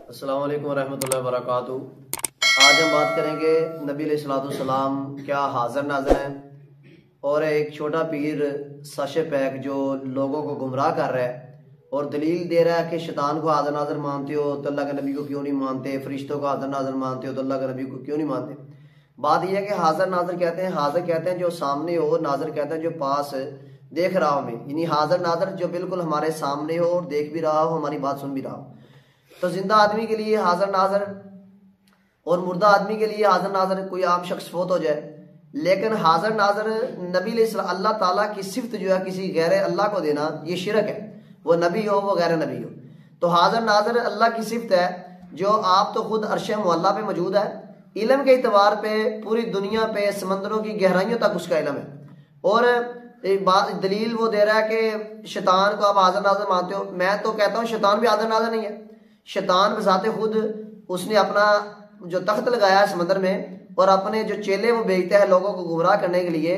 السلام علیکم ورحمۃ اللہ وبرکاتہ۔ آج ہم بات کریں گے نبی علیہ الصلوۃ والسلام کیا حاضر ناظر ہیں، اور ایک چھوٹا پیر ساشے پیک جو لوگوں کو گمراہ کر رہا ہے اور دلیل دے رہا ہے کہ شیطان کو حاضر ناظر مانتے ہو تو اللہ کے نبی کو کیوں نہیں مانتے، فرشتوں کو حاضر ناظر مانتے ہو تو اللہ کے نبی کو کیوں نہیں مانتے۔ بات یہ ہے کہ حاضر ناظر کہتے ہیں، حاضر کہتے ہیں جو سامنے ہو، ناظر کہتے ہیں جو پاس دیکھ رہا ہو ہمیں، یعنی حاضر ناظر جو بالکل ہمارے سامنے ہو اور دیکھ بھی رہا ہو، ہماری بات سن بھی رہا ہو۔ تو زندہ آدمی کے لیے حاضر ناظر اور مردہ آدمی کے لیے حاضر ناظر کوئی عام شخص فوت ہو جائے، لیکن حاضر ناظر نبی علیہ السلام اللہ تعالیٰ کی صفت جو ہے کسی غیر اللہ کو دینا، یہ شرک ہے، وہ نبی ہو وہ غیر نبی ہو۔ تو حاضر ناظر اللہ کی صفت ہے جو آپ تو خود عرش معلیٰ پہ موجود ہے، علم کے اعتبار پہ پوری دنیا پہ سمندروں کی گہرائیوں تک اس کا علم ہے، اور دلیل وہ دے رہا ہے کہ شیطان کو آپ حاضر ناظر مانتے ہو۔ میں تو کہتا ہوں شیطان بھی حاضر ناظر نہیں ہے، شیطان بذات خود اس نے اپنا جو تخت لگایا ہے سمندر میں اور اپنے جو چیلے وہ بھیجتا ہے لوگوں کو گمراہ کرنے کے لیے۔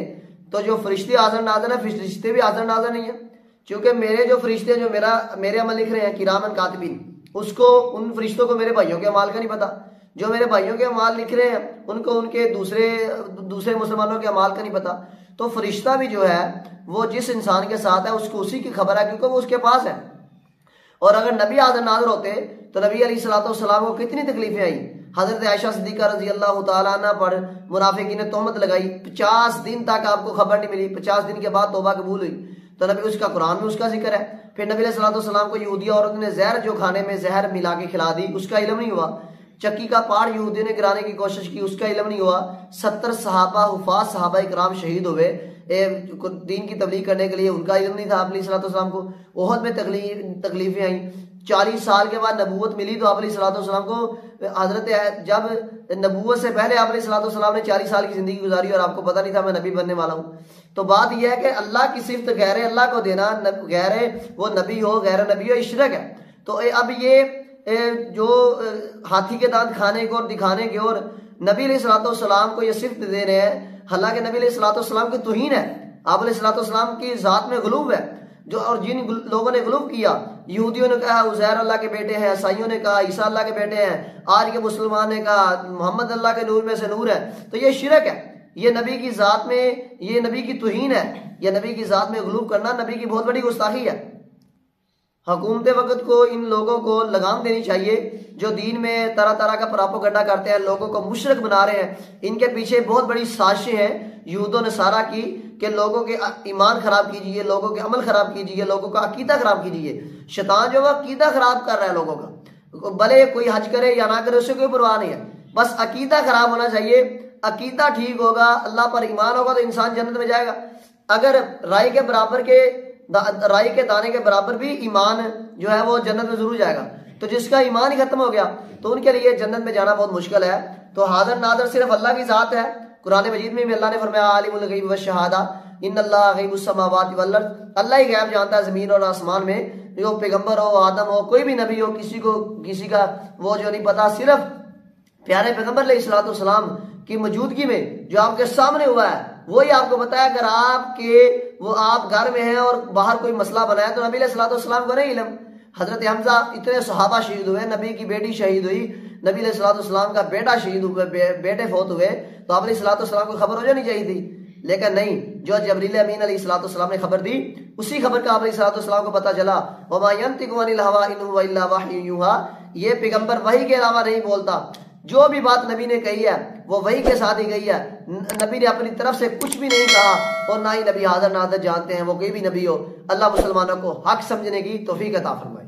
تو جو فرشتے حاضر ناظر ہیں، فرشتے بھی حاضر ناظر نہیں ہیں، کیونکہ میرے جو فرشتے جو میرے عمل لکھ رہے ہیں کرامن کاتبین، اس کو ان فرشتوں کو میرے بھائیوں کے اعمال کا نہیں پتا، جو میرے بھائیوں کے اعمال لکھ رہے ہیں ان کو ان کے دوسرے مسلمانوں کے اعمال کا نہیں پتا۔ تو فرشتہ بھی جو ہے وہ جس انسان کے ساتھ ہے اس کو اسی کی خبر ہے، کیونکہ وہ اس کے پاس ہے۔ اور اگر نبی حاضر ناظر ہوتے تو نبی علیہ الصلوۃ والسلام کو کتنی تکلیفیں آئیں۔ حضرت عائشہ صدیقہ رضی اللہ تعالیٰ عنہ پر منافقین نے تہمت لگائی، 50 دن تک آپ کو خبر نہیں ملی، 50 دن کے بعد توبہ قبول ہوئی، تو نبی اس کا قرآن میں اس کا ذکر ہے۔ پھر نبی علیہ الصلوۃ والسلام کو یہودیہ عورت نے زہر جو کھانے میں زہر ملا کے کھلا دی، اس کا علم نہیں ہوا۔ چکی کا پاڑ یہودیوں نے گرانے کی کوشش کی، اس کا علم نہیں ہوا۔ 70 صحابہ حفاظ صحابہ کرام شہید ہوئے دین کی تبلیغ کرنے کے لیے، ان کا علم نہیں تھا آپ علیہ الصلوۃ والسلام کو۔ احد میں تکلیفیں آئیں، 40 سال کے بعد نبوت ملی تو آپ علیہ الصلوۃ والسلام کو حضرت جب نبوت سے پہلے آپ علیہ الصلوۃ والسلام نے 40 سال کی زندگی گزاری اور آپ کو پتہ نہیں تھا میں نبی بننے والا ہوں۔ تو بات یہ ہے کہ اللہ کی صفت غیر اللہ کو دینا، غیر وہ نبی ہو غیر نبی ہو، یہ شرک ہے۔ تو اب یہ جو ہاتھی کے دانت کھانے کو اور دکھانے کے اور نبی علیہ الصلوۃ والسلام کو یہ صفت دے رہے ہیں، حالانکہ نبی علیہ الصلوۃ والسلام کی توہین ہے، آپ علیہ الصلوۃ والسلام کی ذات میں غلو ہے۔ جو اور جن لوگوں نے غلو کیا، یہودیوں نے کہا عزیر اللہ کے بیٹے ہیں، عیسائیوں نے کہا عیسیٰ اللہ کے بیٹے ہیں، آج کے مسلمان نے کہا محمد اللہ کے نور میں سے نور ہے، تو یہ شرک ہے، یہ نبی کی ذات میں، یہ نبی کی توہین ہے، یہ نبی کی ذات میں غلو کرنا نبی کی بہت بڑی گستاخی ہے۔ حکومت وقت کو ان لوگوں کو لگام دینی چاہیے جو دین میں طرح طرح کا پراپوگنڈا کرتے ہیں، لوگوں کو مشرک بنا رہے ہیں۔ ان کے پیچھے بہت بڑی سازشیں ہیں یہود و نصارہ کی کہ لوگوں کے ایمان خراب کیجئے، لوگوں کے عمل خراب کیجئے، لوگوں کا عقیدہ خراب کیجئے۔ شیطان جو ہے عقیدہ خراب کر رہا ہے لوگوں کا، بھلے کوئی حج کرے یا نہ کرے اس سے کوئی پرواہ نہیں ہے، بس عقیدہ خراب ہونا چاہیے۔ عقیدہ ٹھیک ہوگا، اللہ پر ایمان ہوگا تو انسان جنت میں جائے گا۔ اگر رائی کے دانے کے برابر بھی ایمان جو ہے وہ جنت میں ضرور جائے گا، تو جس کا ایمان ہی ختم ہو گیا تو ان کے لیے جنت میں جانا بہت مشکل ہے۔ تو حاضر ناظر صرف اللہ کی ذات ہے۔ قرآن مجید میں بھی اللہ نے فرمایا عالم الغیب والشہادہ ان اللہ غیب السماوات والارض، اللہ ہی غیب جانتا ہے زمین اور آسمان میں، جو پیغمبر ہو، آدم ہو، کوئی بھی نبی ہو، کسی کا وہ جو نہیں پتا، صرف پیارے پیغمبر علیہ الصلوۃ والسلام کی موجودگی میں جو آپ کے سامنے ہوا ہے وہی آپ کو بتایا۔ اگر آپ گھر میں ہیں اور باہر کوئی مسئلہ بنایا تو نبی علیہ الصلوۃ والسلام کو نہیں علم۔ حضرت حمزہ اتنے صحابہ شہید ہوئے، نبی کی بیٹی شہید ہوئی، نبی علیہ الصلوۃ والسلام کا بیٹا شہید ہوئے، بیٹے فوت ہوئے، تو آپ علیہ الصلوۃ والسلام کو خبر ہو جانی چاہیے تھی، لیکن نہیں۔ جو جبریل امین علیہ الصلوۃ والسلام نے خبر دی، اسی خبر کا آپ علیہ الصلوۃ والسلام کو پتہ چلا۔ وما ينطق عن الهوى ان هو الا وحی یوحى، یہ پیغمبر وحی کے علاوہ نہیں بولتا، جو بھی بات نبی نے کہی ہے وہ وحی کے ساتھ ہی گئی ہے، نبی نے اپنی طرف سے کچھ بھی نہیں کہا، اور نہ ہی نبی حاضر ناظر جانتے ہیں وہ کوئی بھی نبی ہو۔ اللہ مسلمانوں کو حق سمجھنے کی توفیق عطا فرمائے۔